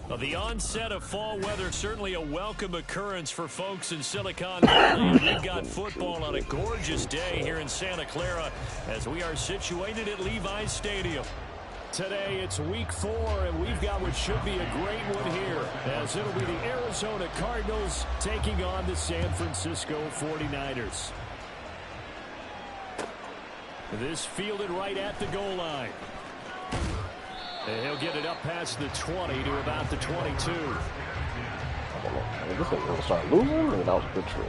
Well, the onset of fall weather, certainly a welcome occurrence for folks in Silicon Valley. We've got football on a gorgeous day here in Santa Clara as we are situated at Levi's Stadium. Today it's week 4, and we've got what should be a great one here, as it'll be the Arizona Cardinals taking on the San Francisco 49ers. This fielded right at the goal line. And he'll get it up past the 20 to about the 22. This ain't gonna start losing, and that was a good trade.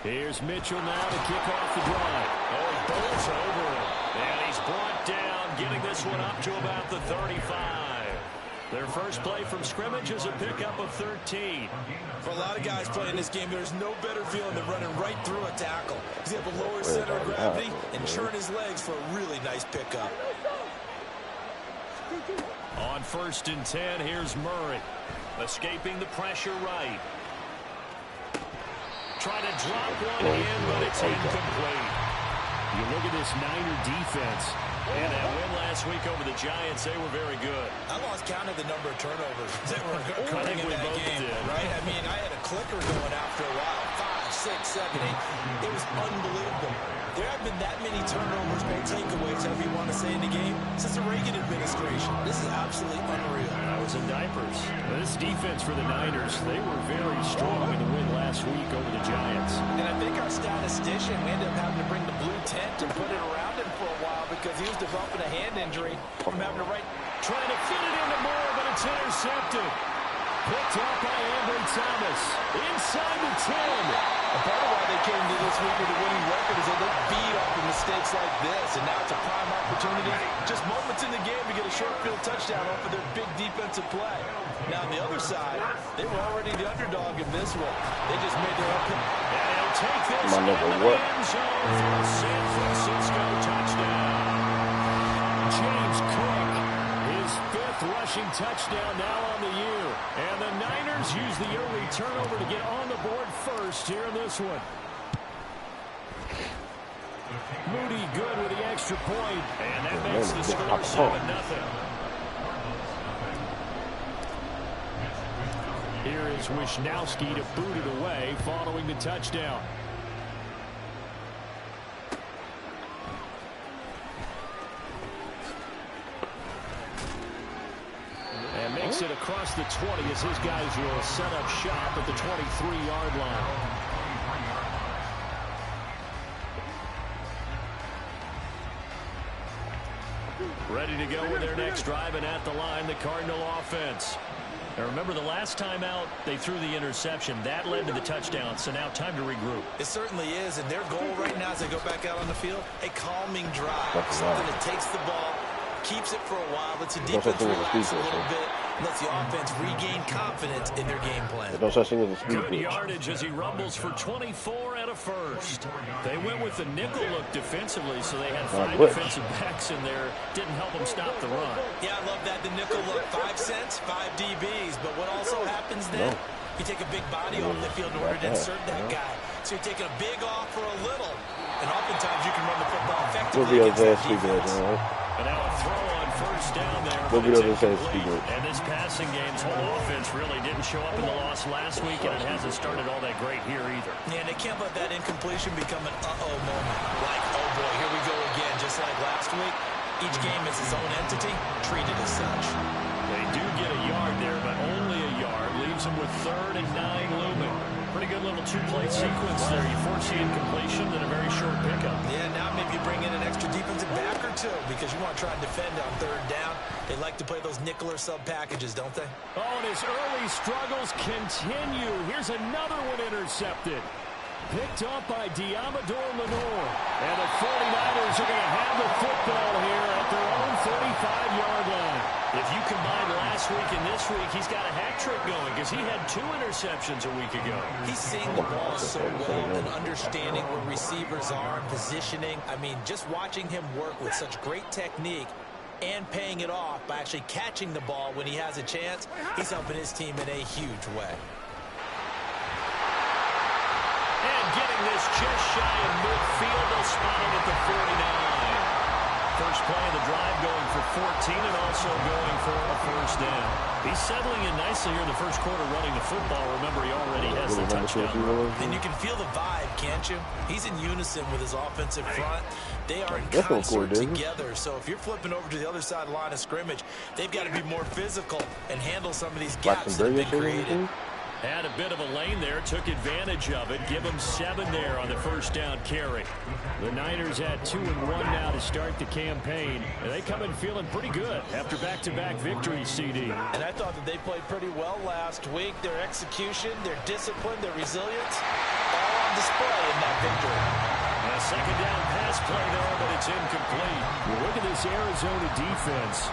Here's Mitchell now to kick off the drive. Oh, he bowls over it. And he's brought down, getting this one up to about the 35. Their first play from scrimmage is a pickup of 13. For a lot of guys playing this game, there's no better feeling than running right through a tackle. He's able to lower his center of gravity and churn his legs for a really nice pickup. On 1st and 10, here's Murray. Escaping the pressure right. Try to drop one in, but it's incomplete. You look at this Niner defense, and that win last week over the Giants, they were very good. I lost count of the number of turnovers that were occurring in that game, right? I mean, I had a clicker going after a while. 5, 6, 7, 8. It was unbelievable. There have been that many turnovers, no takeaways, however you want to say, in the game since the Reagan administration. This is absolutely unreal. I was in diapers. This defense for the Niners, they were very strong in the win last week over the Giants. And I think our statistician, we ended up having to bring the blue tent and put it around him for a while because he was developing a hand injury from having to trying to fit it into Moore, but it's intercepted. Picked up by Ambry Thomas. Inside the 10. And part of why they came to this week with a winning record is that they beat off of mistakes like this. And now it's a prime opportunity, just moments in the game, to get a short field touchdown off of their big defensive play. Now on the other side, they were already the underdog in this one. They just made their own pick. And he'll take this in the end zone for a San Francisco touchdown. James Cook, his 5th rushing touchdown now on the year. And the Niners use the early turnover to get on the board first here in this one. Moody good with the extra point, and that makes the score 7-0. Here is Wisnowski to boot it away following the touchdown. And makes it across the 20 as his guys will set up shop at the 23-yard line. Ready to go with their next drive, and at the line, the Cardinal offense. Now remember, the last time out, they threw the interception. That led to the touchdown, so now time to regroup. It certainly is, and their goal right now as they go back out on the field, a calming drive. Something that takes the ball, keeps it for a while, lets the defense relax a little bit, and lets the offense regain confidence in their game plan. Good yardage as he rumbles for 24 and a first. They went with the nickel look defensively, so they had 5 defensive backs in there. Didn't help them stop the run. Yeah, I love that. The nickel look, 5 cents, 5 DBs. But what also happens then, you take a big body off the field in order to insert that guy. So you're taking a big off for a little. And oftentimes you can run the football effectively against that defense. And now a throw on first down there. And this passing game's whole offense really didn't show up in the loss last week, and it hasn't started all that great here either. Yeah, and they can't let that incompletion become an uh-oh moment. Like, oh boy, here we go again. Just like last week, each game is its own entity, treated as such. They do get a yard there, but only a yard. Leaves them with 3rd and 9 looming. Pretty good little 2-play sequence there. You foresee incompletion and a very short pickup. Yeah, now maybe you bring in an extra defensive back or two because you want to try and defend on 3rd down. They like to play those nickel or sub packages, don't they? Oh, and his early struggles continue. Here's another one intercepted. Picked up by Diamador Lenore. And the 49ers are going to have the football here at their own 35-yard line. If you combine last week and this week, he's got a hat trick going because he had 2 interceptions a week ago. He's seeing the ball so well and understanding where receivers are and positioning. I mean, just watching him work with such great technique and paying it off by actually catching the ball when he has a chance, he's helping his team in a huge way. And getting this just shy of midfield, they'll spot it at the 49. First play of the drive going for 14 and also going for a first down. He's settling in nicely here in the first quarter running the football. Remember, he already has the touchdown. And you can feel the vibe, can't you? He's in unison with his offensive front. They are in concert together. So if you're flipping over to the other side of the line of scrimmage, they've got to be more physical and handle some of these gaps that have been created. Had a bit of a lane there, took advantage of it. Give them 7 there on the first down carry. The Niners at 2-1 now to start the campaign. And they come in feeling pretty good after back-to-back victories, CD. And I thought that they played pretty well last week. Their execution, their discipline, their resilience, all on display in that victory. A second down pass play there, but it's incomplete. Look at this Arizona defense.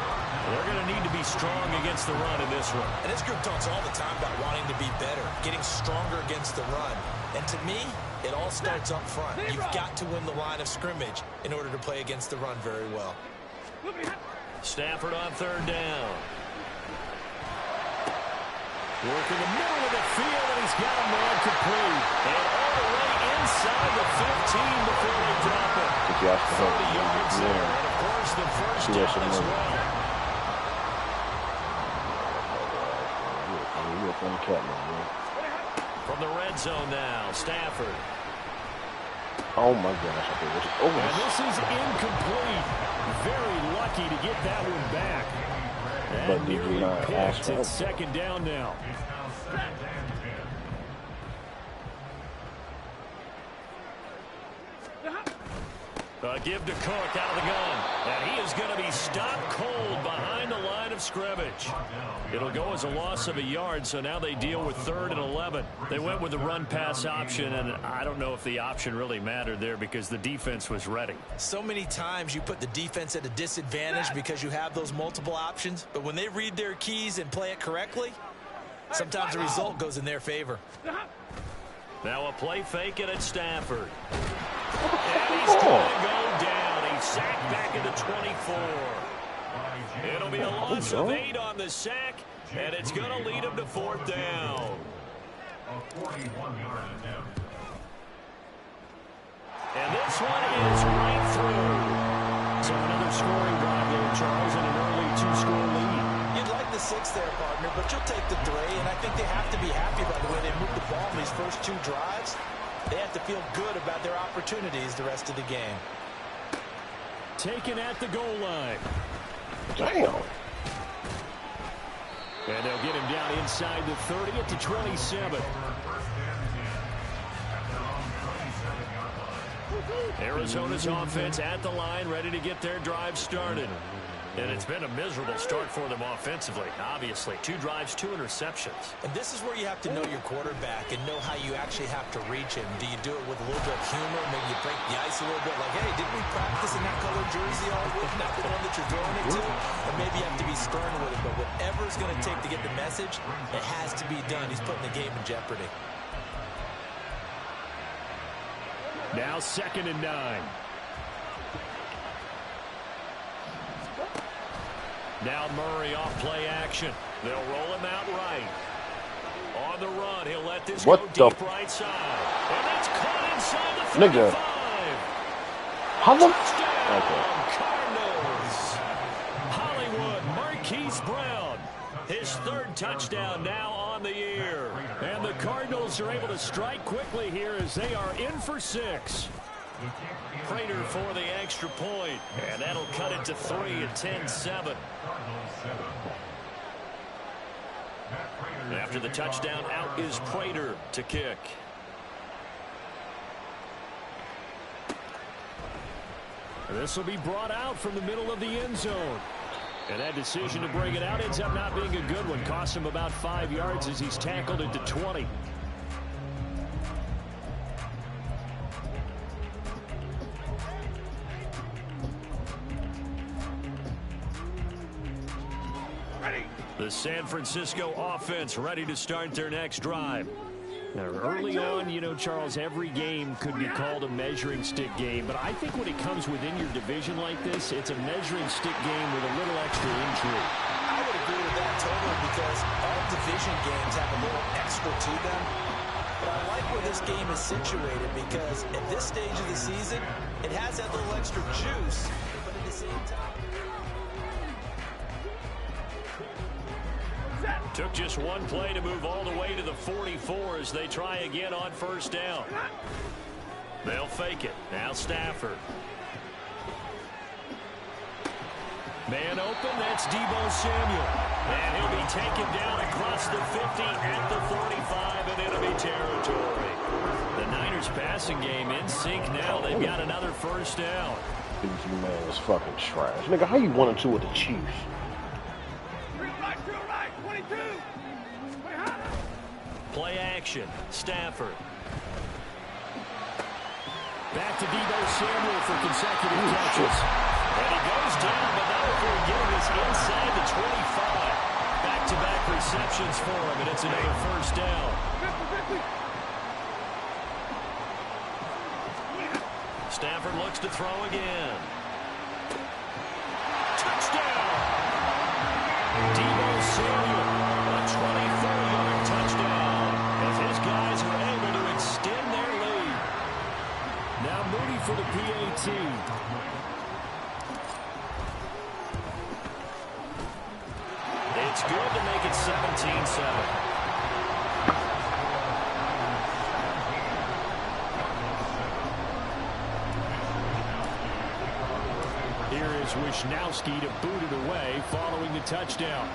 They're going to need to be strong against the run in this one. And this group talks all the time about wanting to be better, getting stronger against the run. And to me, it all starts up front. You've got to win the line of scrimmage in order to play against the run very well. Stafford on third down. Work in the middle of the field, and he's got him on complete. And all the way inside the 15 before they drop it. 40 yards there. And, of course, the first down as well. From the red zone now, Stafford. Oh my gosh, and this is incomplete. Very lucky to get that one back. And nearly picked. It's second down now. Give to Cook out of the gun. And he is going to be stopped cold behind the line of scrimmage. It'll go as a loss of a yard, so now they deal with 3rd and 11. They went with the run-pass option, and I don't know if the option really mattered there because the defense was ready. So many times you put the defense at a disadvantage because you have those multiple options, but when they read their keys and play it correctly, sometimes the result goes in their favor. Now a play fake it at Stafford. And he's going to go down. He's sacked back at the 24. It'll be a loss of 8 on the sack, and it's going to lead him to 4th down. And this one is right through. So another scoring drive there, Charles, and an early 2-score lead. You'd like the 6 there, partner, but you'll take the 3, and I think they have to be happy about the way they moved the ball in these first 2 drives. They have to feel good about their opportunities the rest of the game. Taken at the goal line. Damn. And they'll get him down inside the 30 at the 27. Arizona's offense at the line, ready to get their drive started. And it's been a miserable start for them offensively, obviously. 2 drives, 2 interceptions. And this is where you have to know your quarterback and know how you actually have to reach him. Do you do it with a little bit of humor? Maybe you break the ice a little bit like, hey, didn't we practice in that colored jersey all week? Not the one that you're throwing it to? Or maybe you have to be stern with it. But whatever it's going to take to get the message, it has to be done. He's putting the game in jeopardy. Now 2nd and 9. Now Murray off play action. They'll roll him out right. On the run, he'll let this go deep right side. And that's caught inside the 35. How the? Cardinals. Hollywood, Marquise Brown. His 3rd touchdown now on the year. And the Cardinals are able to strike quickly here as they are in for 6. Prater for the extra point, and that'll cut it to 3 at 10-7. After the touchdown, out is Prater to kick. This will be brought out from the middle of the end zone. And that decision to bring it out ends up not being a good one. Cost him about 5 yards as he's tackled it to 20. The San Francisco offense ready to start their next drive. Now, early on, you know, Charles, every game could be called a measuring stick game, but I think when it comes within your division like this, it's a measuring stick game with a little extra intrigue. I would agree with that totally because all division games have a little extra to them. But I like where this game is situated because at this stage of the season, it has that little extra juice, but at the same time... Took just one play to move all the way to the 44 as they try again on first down. They'll fake it. Now Stafford. Man open, that's Deebo Samuel. And he'll be taken down across the 50 at the 45 in enemy territory. The Niners passing game in sync now. They've got another first down. This man is fucking trash. Nigga, how you 1-2 with the Chiefs? Play action. Stafford. Back to Deebo Samuel for consecutive catches. And he goes down, but not before getting us inside the 25. Back-to-back receptions for him, and it's another first down. Stafford looks to throw again. Touchdown! Deebo Samuel, a 24-yard touchdown, as his guys are able to extend their lead. Now Moody for the PAT. It's good to make it 17-7. Here is Wisnowski to boot it away following the touchdown.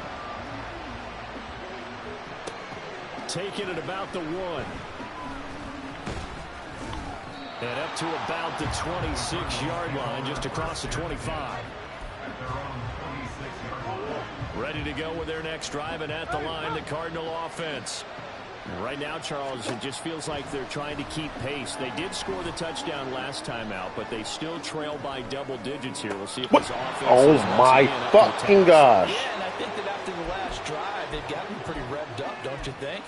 Taking it about the 1. And up to about the 26-yard line, just across the 25. Ready to go with their next drive, and at the line, the Cardinal offense. Right now, Charles, it just feels like they're trying to keep pace. They did score the touchdown last time out, but they still trail by double digits here. We'll see if this offense... Oh, my fucking gosh. Yeah, and I think that after the last drive, they've gotten pretty revved up, don't you think?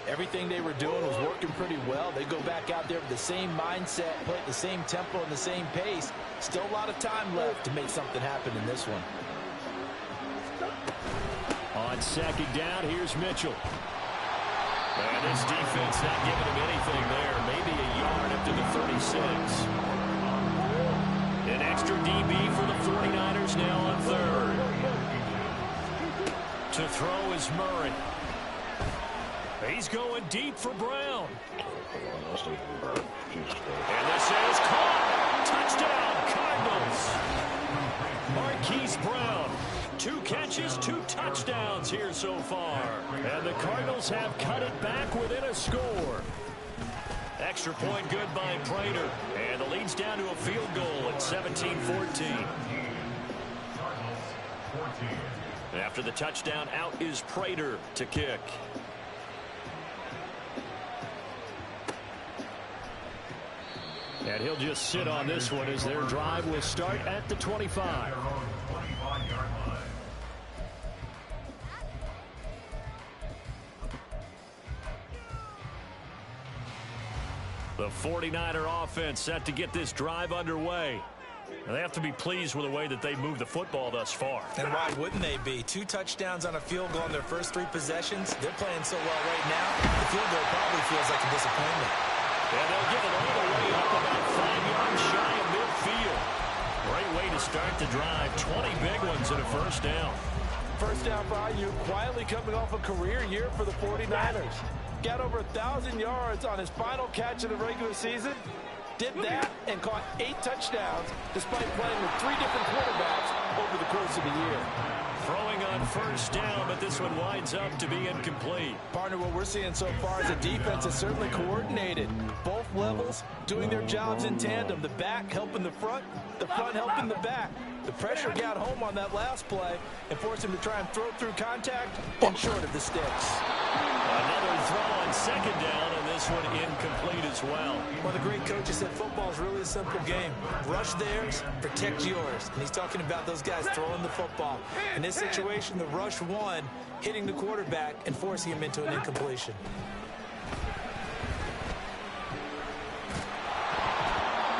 Everything they were doing was working pretty well. They go back out there with the same mindset, play at the same tempo and the same pace. Still a lot of time left to make something happen in this one. On second down, here's Mitchell. And this defense not giving him anything there. Maybe a yard up to the 36. An extra DB for the 49ers now on third. To throw is Murray. He's going deep for Brown. And this is caught. Touchdown, Cardinals. Marquise Brown. 2 catches, 2 touchdowns here so far. And the Cardinals have cut it back within a score. Extra point good by Prater. And the lead's down to a field goal at 17-14. After the touchdown, out is Prater to kick. And he'll just sit on this one as their drive will start at the 25. The 49er offense set to get this drive underway. They have to be pleased with the way that they moved the football thus far. And why wouldn't they be? 2 touchdowns on a field goal in their first 3 possessions. They're playing so well right now, the field goal probably feels like a disappointment. And they'll get it all the way up about 5 yards shy of midfield. Great way to start the drive. 20 big ones and a first down. First down for IU, quietly coming off a career year for the 49ers. Got over 1,000 yards on his final catch of the regular season. Did that and caught 8 touchdowns despite playing with 3 different quarterbacks over the course of the year. Throwing on first down, but this one winds up to be incomplete. Partner, what we're seeing so far is a defense that's certainly coordinated. Both levels doing their jobs in tandem. The back helping the front helping the back. The pressure got home on that last play and forced him to try and throw through contact and short of the sticks. Another throw on second down, and this one incomplete as well. Well, the great coach has said football is really a simple game. Rush theirs, protect yours. And he's talking about those guys throwing the football. In this situation, the rush won, hitting the quarterback and forcing him into an incompletion.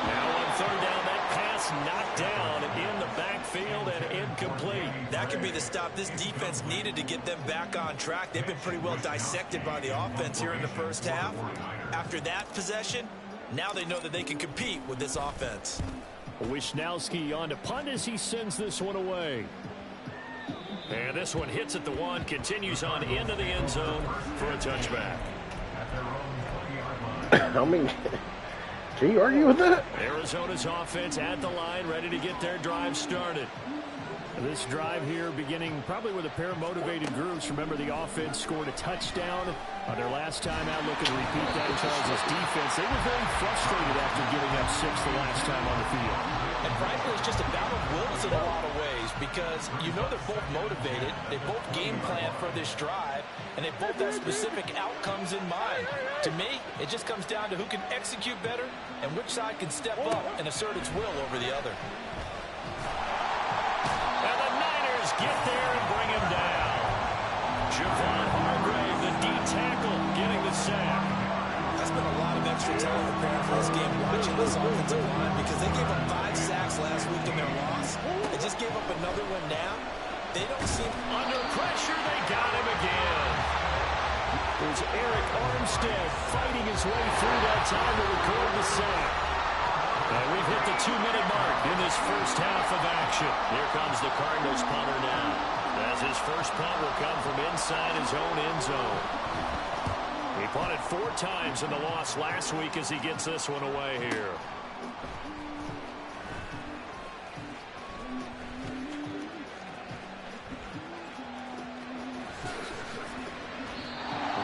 Now on third down, that pass knocked down in the backfield and incomplete. That could be the stop this defense needed to get them back on track. They've been pretty well dissected by the offense here in the first half. After that possession, now they know that they can compete with this offense. Wisnowski on to punt as he sends this one away. And this one hits at the one, continues on into the end zone for a touchback. I mean, can you argue with that? Arizona's offense at the line, ready to get their drive started. This drive here beginning probably with a pair of motivated groups. Remember, the offense scored a touchdown on their last time out. Looking to repeat that. Charles' defense, they were very frustrated after giving up 6 the last time on the field. And frankly, it's just a battle of wills in a lot of ways because you know they're both motivated. They both game plan for this drive, and they both have specific outcomes in mind. To me, it just comes down to who can execute better and which side can step up and assert its will over the other. And the Niners get there and bring him down. Javon Hargrave, the D tackle, getting the sack. I spent a lot of extra time preparing for this game watching this offensive line because they gave up 5 sacks last week in their loss. They just gave up another one now. They don't seem under pressure. They got him again. There's Eric Armstead fighting his way through that time to record the sack. And we've hit the 2-minute mark in this first half of action. Here comes the Cardinals punter now, as his first punt will come from inside his own end zone. He punted 4 times in the loss last week as he gets this one away here.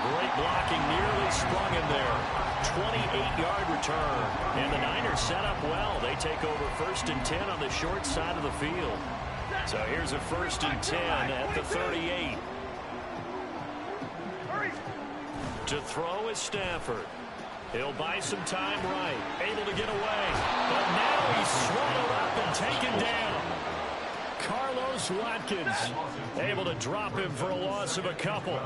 Great blocking, nearly sprung him there. 28-yard return. And the Niners set up well. They take over 1st and 10 on the short side of the field. So here's a 1st and 10 at the 38. To throw is Stafford. He'll buy some time right. Able to get away. But now he's swallowed up and taken down. Carlos Watkins able to drop him for a loss of a couple.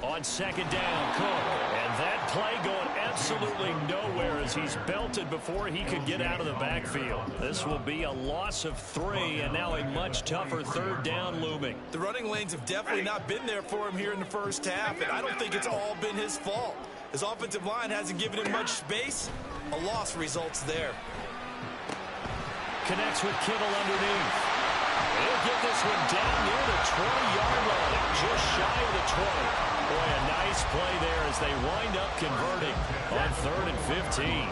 On 2nd down, Cook. And that play going absolutely nowhere as he's belted before he could get out of the backfield. This will be a loss of 3, and now a much tougher 3rd down looming. The running lanes have definitely not been there for him here in the first half, and I don't think it's all been his fault. His offensive line hasn't given him much space. A loss results there. Connects with Kittle underneath. He'll get this one down near the 20-yard line, just shy of the 20. Boy, a nice play there as they wind up converting on 3rd and 15.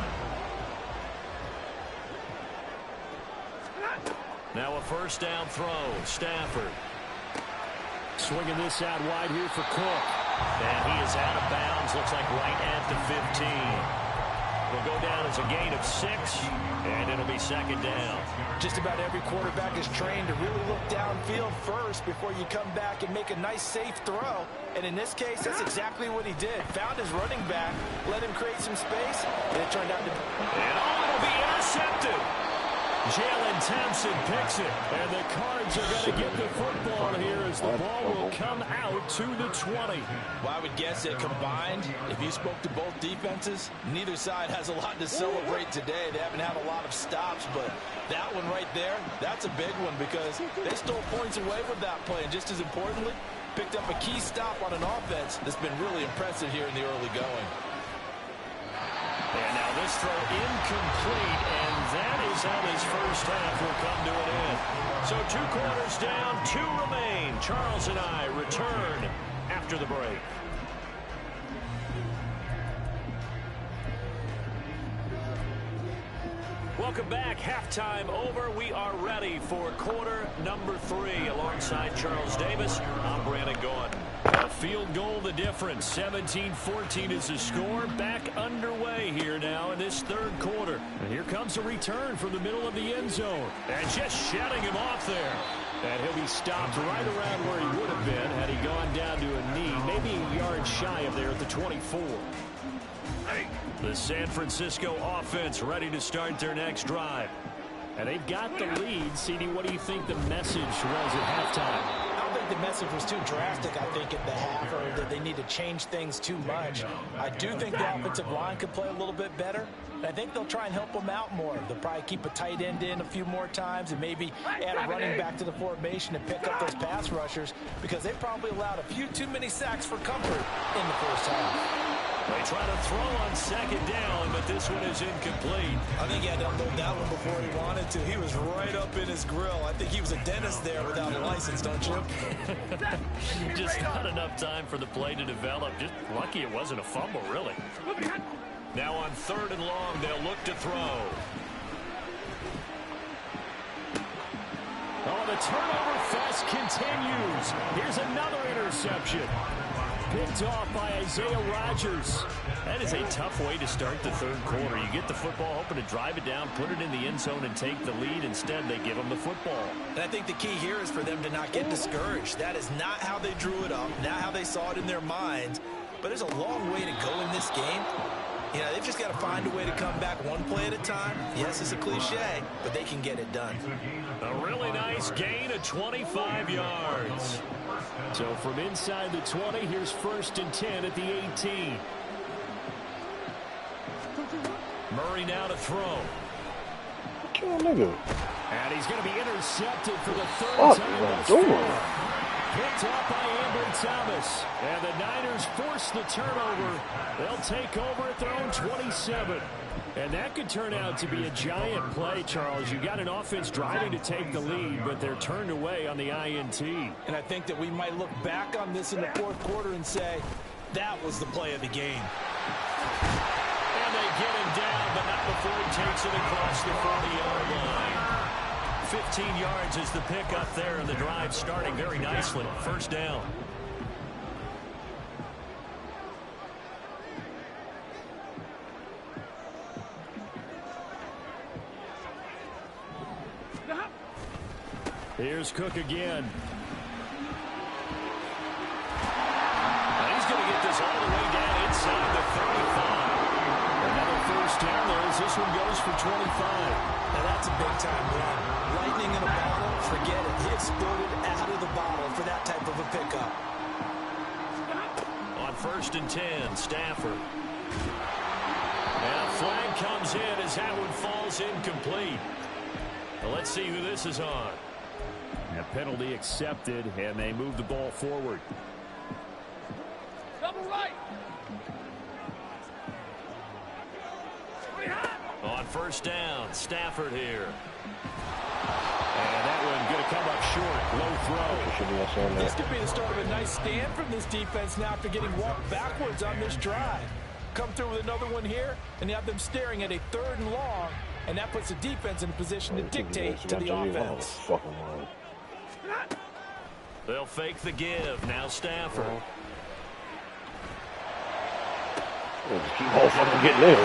Now a 1st down throw. Stafford. Swinging this out wide here for Cook. And he is out of bounds. Looks like right at the 15. Will go down as a gain of 6, and it'll be 2nd down. Just about every quarterback is trained to really look downfield first before you come back and make a nice, safe throw. And in this case, that's exactly what he did. Found his running back, let him create some space, and it turned out to... And it'll be intercepted. Jalen Thompson picks it, and the Cards are going to get the football here as the ball will come out to the 20. Well, I would guess that combined, if you spoke to both defenses, neither side has a lot to celebrate today. They haven't had a lot of stops, but that one right there, that's a big one because they stole points away with that play, and just as importantly, picked up a key stop on an offense that's been really impressive here in the early going. And now this throw incomplete, and that is how this first half will come to an end. So 2 quarters down, 2 remain. Charles and I return after the break. Welcome back. Halftime over. We are ready for quarter number 3. Alongside Charles Davis, I'm Brandon Gaughan. A field goal the difference. 17-14 is the score. Back underway here now in this 3rd quarter. And here comes a return from the middle of the end zone. And just shutting him off there. And he'll be stopped right around where he would have been had he gone down to a knee, maybe a yard shy of there at the 24. The San Francisco offense ready to start their next drive. And they've got the lead. CD, what do you think the message was at halftime? I don't think the message was too drastic, I think, at the half, or that they need to change things too much. I do think the offensive line could play a little bit better. I think they'll try and help them out more. They'll probably keep a tight end in a few more times and maybe add a running back to the formation and pick up those pass rushers because they probably allowed a few too many sacks for comfort in the first half. They try to throw on second down, but this one is incomplete. I think he had to unload that one before he wanted to. He was right up in his grill. I think he was a dentist there without a license, don't you? Just not enough time for the play to develop. Just lucky it wasn't a fumble, really. Now on 3rd and long, they'll look to throw. Oh, the turnover fest continues. Here's another interception. Picked off by Isaiah Rodgers. That is a tough way to start the 3rd quarter. You get the football, hoping to drive it down, put it in the end zone, and take the lead. Instead, they give them the football. And I think the key here is for them to not get discouraged. That is not how they drew it up, not how they saw it in their minds. But there's a long way to go in this game. You know, they've just got to find a way to come back one play at a time. Yes, it's a cliche, but they can get it done. A really nice gain of 25 yards. So from inside the 20, here's 1st and 10 at the 18. Murray now to throw. And he's going to be intercepted for the 3rd time. Picked up by Amber Thomas. And the Niners force the turnover. They'll take over at their own 27. And that could turn out to be a giant play, Charles. You got an offense driving to take the lead, but they're turned away on the INT. And I think that we might look back on this in the 4th quarter and say, that was the play of the game. And they get him down, but not before he takes it across the 40-yard line. 15 yards is the pickup there, and the drive starting very nicely. 1st down. Here's Cook again. And he's going to get this all the way down inside the 35. Another 1st down there as this one goes for 25. Now that's a big-time run. Lightning in a bottle, forget it. He exploded out of the bottle for that type of a pickup. On 1st and 10, Stafford. And a flag comes in as that one falls incomplete. Well, let's see who this is on. A penalty accepted, and they move the ball forward. Double right. On 1st down, Stafford here. And that one going to come up short. Low throw. This could be the start of a nice stand from this defense now after getting walked backwards on this drive. Come through with another one here, and you have them staring at a 3rd and long, and that puts the defense in a position to dictate to the offense. They'll fake the give. Now Stafford. Keep on fucking getting in.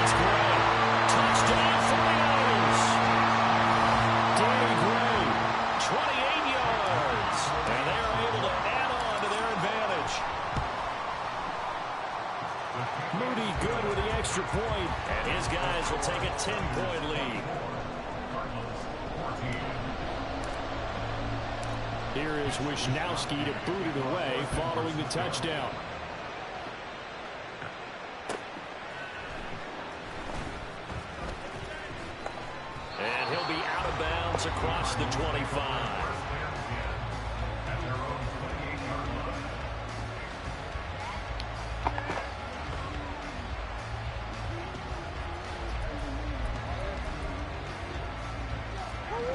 It's Gray. Touchdown 49ers. Danny Gray, 28 yards. And they are able to add on to their advantage. Moody good with the extra point, and his guys will take a 10-point lead. Here is Wisnowski to boot it away following the touchdown. And he'll be out of bounds across the 25.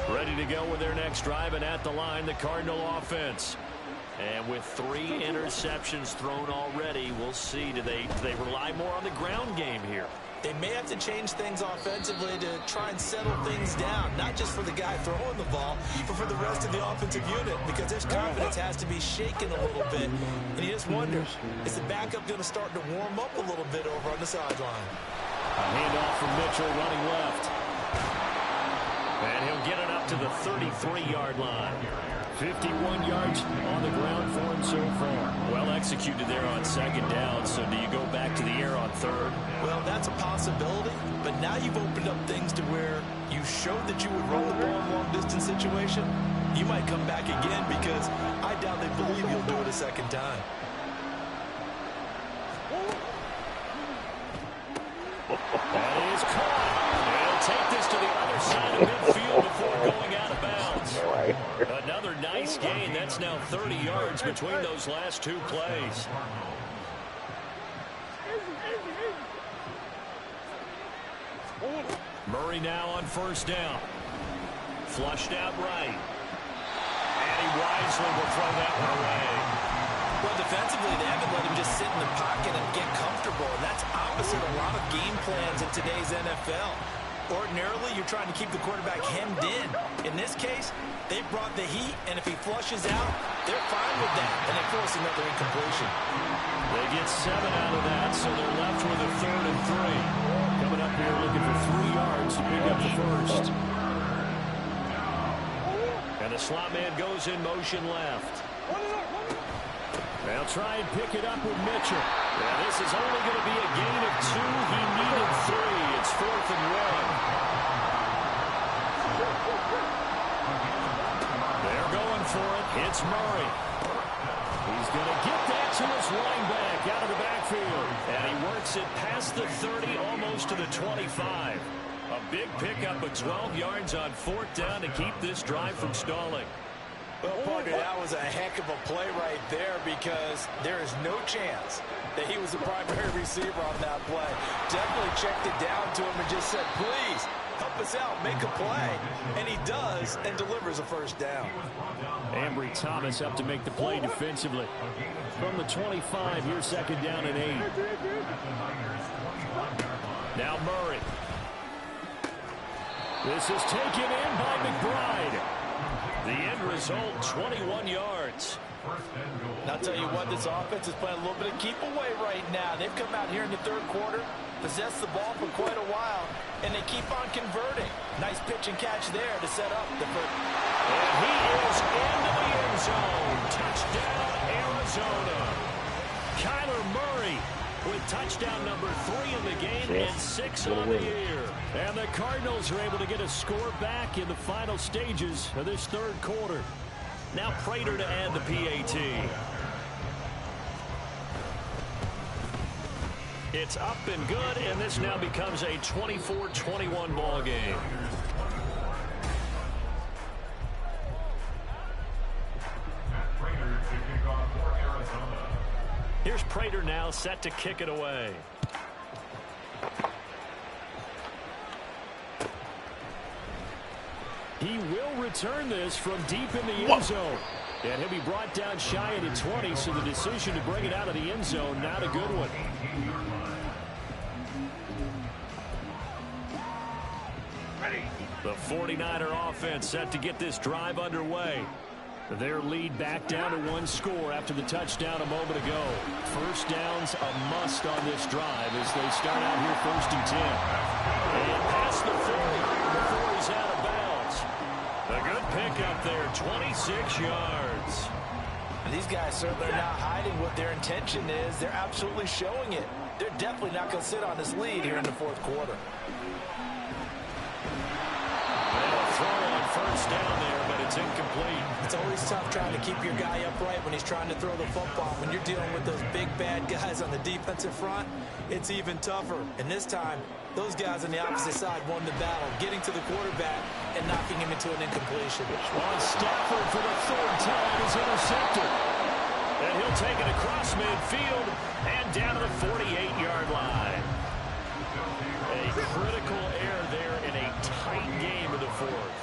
Ready to go with their next drive, and at the line, the Cardinal offense. And with 3 interceptions thrown already, we'll see. Do they rely more on the ground game here? They may have to change things offensively to try and settle things down, not just for the guy throwing the ball, but for the rest of the offensive unit, because his confidence has to be shaken a little bit. And you just wonder, is the backup going to start to warm up a little bit over on the sideline? A handoff from Mitchell running left. And he'll get it up to the 33-yard line. 51 yards on the ground for him so far. Well executed there on second down. So do you go back to the air on third? Well, that's a possibility. But now you've opened up things to where you showed that you would run the ball in long-distance situation. You might come back again because I doubt they believe you'll do it a second time. That is caught. They'll take this to the other side of midfield before going out of bounds. Another nice gain. That's now 30 yards between those last two plays. Murray now on first down. Flushed out right. And he wisely will throw that one away. Well, defensively, they haven't let him just sit in the pocket and get comfortable. And that's opposite a lot of game plans in today's NFL. Ordinarily, you're trying to keep the quarterback hemmed in. In this case, they brought the heat, and if he flushes out, they're fine with that, and they force another incompletion. They get 7 out of that, so they're left with a 3rd and 3. Coming up here looking for 3 yards to pick up the first. And the slot man goes in motion left. They'll try and pick it up with Mitchell. Yeah, this is only going to be a gain of 2. He needed 3. It's 4th and 1. They're going for it. It's Murray. He's going to get that to his running back out of the backfield. And he works it past the 30, almost to the 25. A big pickup of 12 yards on 4th down to keep this drive from stalling. Well, Parker, that was a heck of a play right there because there is no chance that he was the primary receiver on that play. Definitely checked it down to him and just said, please, help us out, make a play. And he does and delivers a first down. Ambry Thomas up to make the play defensively. From the 25, here's 2nd down and 8. Now Murray. This is taken in by McBride. The end result, 21 yards. And I'll tell you what, this offense is playing a little bit of keep away right now. They've come out here in the 3rd quarter, possessed the ball for quite a while, and they keep on converting. Nice pitch and catch there to set up the first. And he is into the end zone. Touchdown, Arizona. Kyler Murray with touchdown number 3 in the game and 6 on the year. And the Cardinals are able to get a score back in the final stages of this 3rd quarter. Now Prater to add the PAT. It's up and good, and this now becomes a 24-21 ball game. Here's Prater now set to kick it away. He will return this from deep in the end zone. And he'll be brought down shy of the 20, so the decision to bring it out of the end zone, not a good one. The 49er offense set to get this drive underway. Their lead back down to 1 score after the touchdown a moment ago. First down's a must on this drive as they start out here 1st and 10. And past the 40 before he's out of bounds. A good pickup there, 26 yards. And these guys certainly are not hiding what their intention is. They're absolutely showing it. They're definitely not going to sit on this lead here in the 4th quarter. Throw on first down there, but it's incomplete. It's always tough trying to keep your guy upright when he's trying to throw the football. When you're dealing with those big, bad guys on the defensive front, it's even tougher. And this time, those guys on the opposite side won the battle, getting to the quarterback and knocking him into an incompletion. On Stafford for the 3rd time is intercepted. And he'll take it across midfield and down to the 48-yard line. A critical error there in a tight game of the 4th.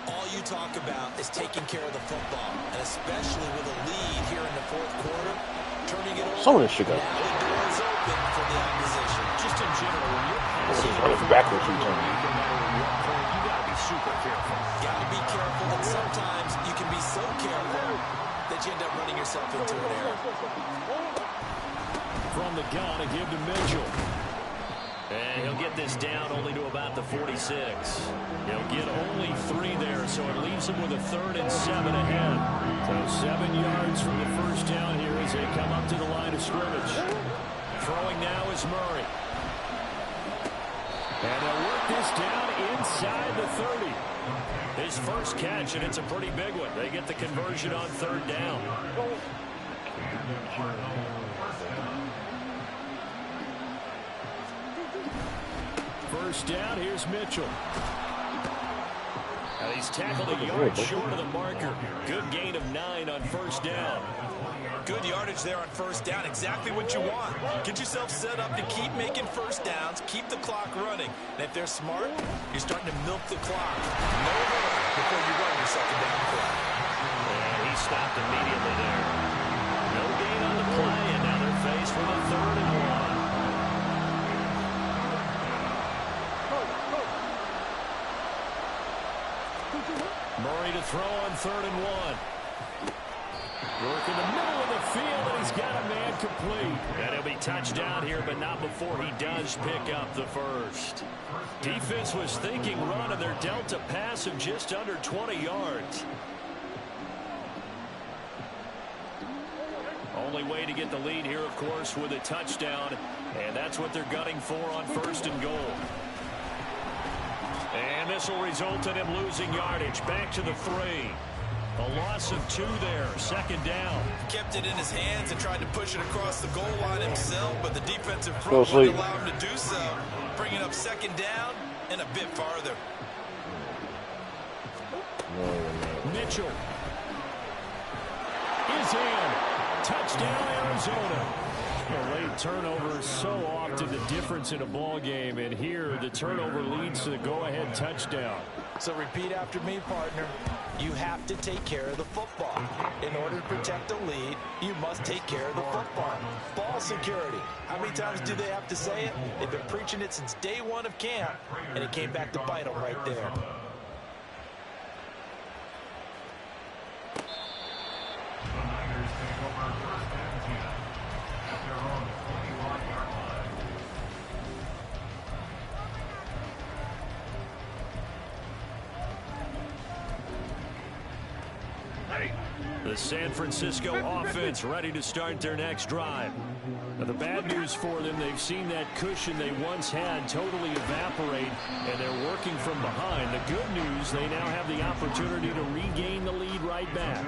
All you talk about is taking care of the football, and especially with a lead here in the 4th quarter, turning it over. Some of this shit got. Now the door is open for the opposition. Just in general, when you're passing running backwards from time. no matter what point, you got to be super careful. Got to be careful, and sometimes you can be so careful that you end up running yourself into an error. From the gun, a give to Mitchell. And And he'll get this down only to about the 46. He'll get only 3 there, so it leaves him with a 3rd and 7 ahead. So 7 yards from the first down here as they come up to the line of scrimmage. Throwing now is Murray. And they'll work this down inside the 30. His first catch, and it's a pretty big one. They get the conversion on 3rd down. First down, here's Mitchell. And he's tackled a yard short of the marker. Good gain of 9 on first down. Good yardage there on first down. Exactly what you want. Get yourself set up to keep making first downs, keep the clock running. And if they're smart, you're starting to milk the clock. No hurry before you run your second down play. And he stopped immediately there. No gain on the play, and now they're faced with a 3rd and 1. Murray to throw on 3rd and 1. Work in the middle of the field, and he's got a man complete. And he'll be touchdown here, but not before he does pick up the first. Defense was thinking run, and they're dealt a pass of just under 20 yards. Only way to get the lead here, of course, with a touchdown, and that's what they're gunning for on 1st and goal. And this will result in him losing yardage. Back to the 3. A loss of 2 there. 2nd down. Kept it in his hands and tried to push it across the goal line himself, but the defensive front wouldn't allow him to do so. Bringing up 2nd down and a bit farther. Mitchell is in. Touchdown, Arizona. A late turnover is so often the difference in a ball game, and here the turnover leads to the go-ahead touchdown. So repeat after me, partner. You have to take care of the football. In order to protect a lead, you must take care of the football. Ball security. How many times do they have to say it? They've been preaching it since day 1 of camp, and it came back to bite them right there. The San Francisco offense ready to start their next drive. Now, the bad news for them, they've seen that cushion they once had totally evaporate, and they're working from behind. The good news, they now have the opportunity to regain the lead right back.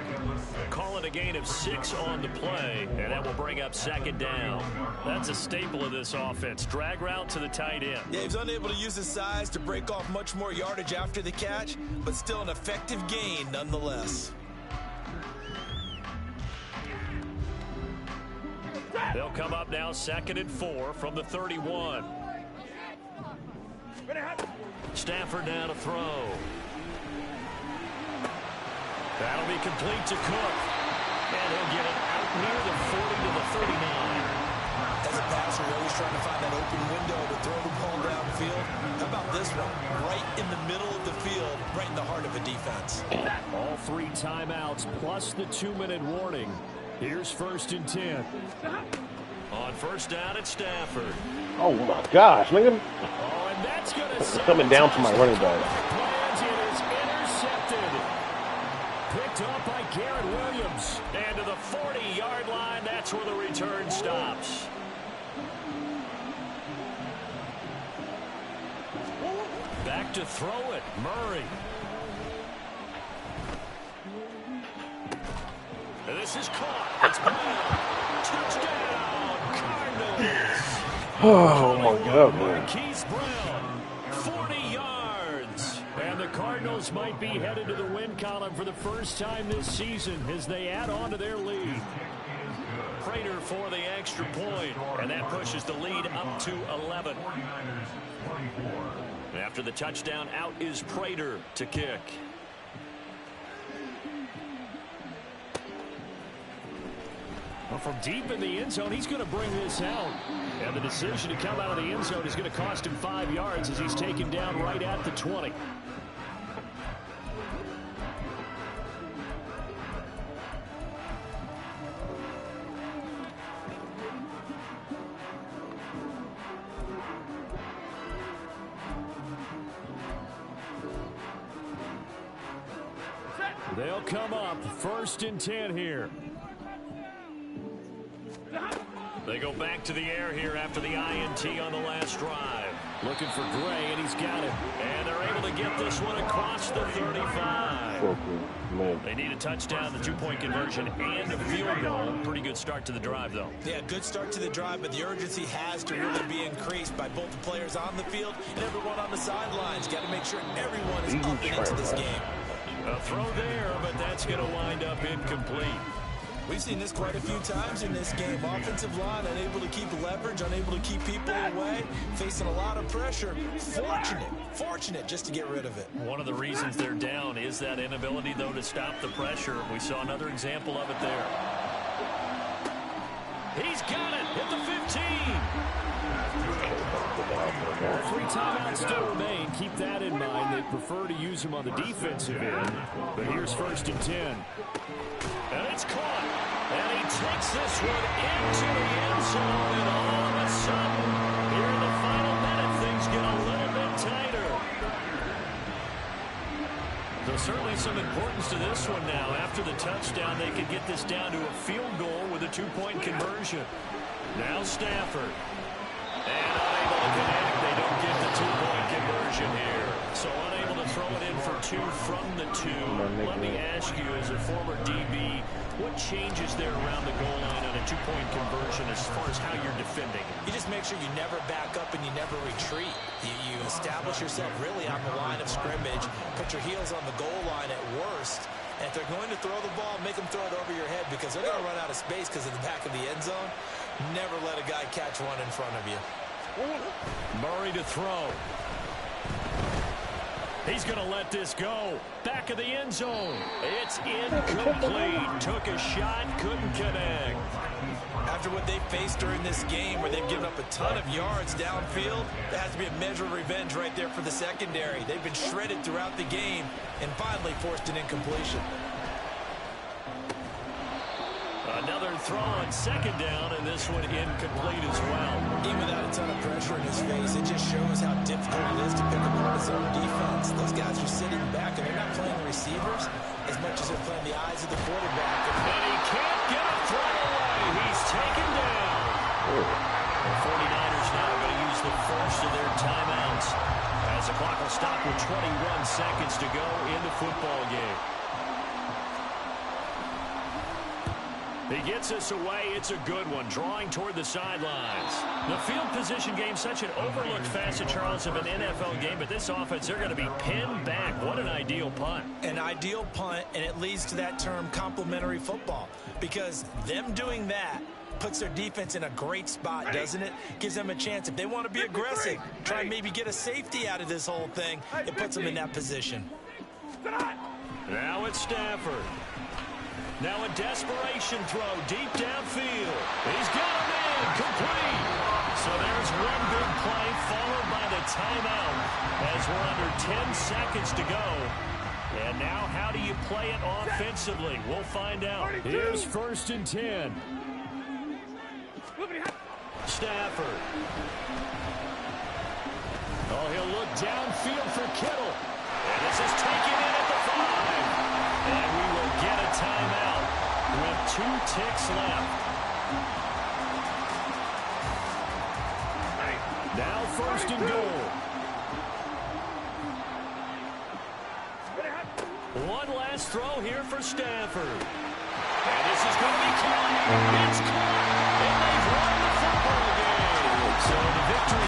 Call it a gain of 6 on the play, and that will bring up 2nd down. That's a staple of this offense. Drag route to the tight end. Yeah, he's unable to use his size to break off much more yardage after the catch, but still an effective gain nonetheless. They'll come up now 2nd and 4 from the 31. Stafford now to throw. That'll be complete to Cook. And he'll get it out near the 40 to the 39. As a passer, you're always trying to find that open window to throw the ball downfield. How about this one? Right in the middle of the field, right in the heart of a defense. All 3 timeouts plus the 2-minute warning. Here's 1st and 10. On first down at Stafford. Oh my gosh, nigga. Oh, and that's gonna coming down to my running back. Plans, it is intercepted. Picked up by Garrett Williams. And to the 40-yard line, that's where the return stops. Back to throw it, Murray. And this is caught. It's touchdown, Cardinals. Oh my God, man. Keith Brown, 40 yards. And the Cardinals might be headed to the win column for the first time this season as they add on to their lead. Prater for the extra point, and that pushes the lead up to 11. After the touchdown, out is Prater to kick. Well, from deep in the end zone, he's going to bring this out. And the decision to come out of the end zone is going to cost him 5 yards as he's taken down right at the 20. They'll come up 1st and 10 here. They go back to the air here after the INT on the last drive. Looking for Gray, and he's got it. And they're able to get this one across the 35. They need a touchdown, the 2-point conversion, and a field goal. Pretty good start to the drive, though. Yeah, good start to the drive, but the urgency has to really be increased by both the players on the field and everyone on the sidelines. Got to make sure everyone is up and into this game. A throw there, but that's going to wind up incomplete. We've seen this quite a few times in this game. Offensive line unable to keep leverage, unable to keep people away, facing a lot of pressure. Fortunate just to get rid of it. One of the reasons they're down is that inability, though, to stop the pressure. We saw another example of it there. He's got it at the 15. 3 timeouts still remain. Keep that in mind. They prefer to use him on the defensive end. But here's 1st and 10. And it's caught. And he takes this one into the end zone. And all of a sudden, here in the final minute, things get a little bit tighter. So certainly some importance to this one now. After the touchdown, they can get this down to a field goal with a 2-point conversion. Now Stafford. And unable to connect. They don't get the 2-point conversion here. So unable to throw it in for 2 from the 2. Let me ask you, as a former DB, what changes there around the goal line on a 2-point conversion as far as how you're defending? You just make sure you never back up and you never retreat. You establish yourself really on the line of scrimmage, put your heels on the goal line at worst, and if they're going to throw the ball, make them throw it over your head because they're going to run out of space because of the back of the end zone. Never let a guy catch one in front of you. Murray to throw. He's going to let this go. Back of the end zone. It's incomplete. Took a shot, couldn't connect. After what they faced during this game where they've given up a ton of yards downfield, there has to be a measure of revenge right there for the secondary. They've been shredded throughout the game and finally forced an incompletion. Another throw on 2nd down, and this one incomplete as well. Even without a ton of pressure in his face, it just shows how difficult it is to pick apart his own defense. Those guys are sitting back, and they're not playing the receivers as much as they're playing the eyes of the quarterback. And he can't get a throw away. He's taken down. The 49ers now going to use the first of their timeouts as the clock will stop with 21 seconds to go in the football game. He gets us away. It's a good one, drawing toward the sidelines. The field position game, such an overlooked facet, Charles, of an NFL game, but this offense, they're going to be pinned back. What an ideal punt. An ideal punt, and it leads to that term complementary football, because them doing that puts their defense in a great spot, doesn't it? Gives them a chance. If they want to be aggressive, try and maybe get a safety out of this whole thing, it puts them in that position. Now it's Stafford. Now a desperation throw deep downfield. He's got him in, complete. So there's one big play followed by the timeout as we're under 10 seconds to go. And now how do you play it offensively? We'll find out. Here's 1st and 10. Stafford. Oh, he'll look downfield for Kittle. And this is taken in at the 5. And we will get a timeout with 2 ticks left. Now 1st and goal. One last throw here for Stafford. And this is going to be caught. It's caught. And they've won the football game. So the victory.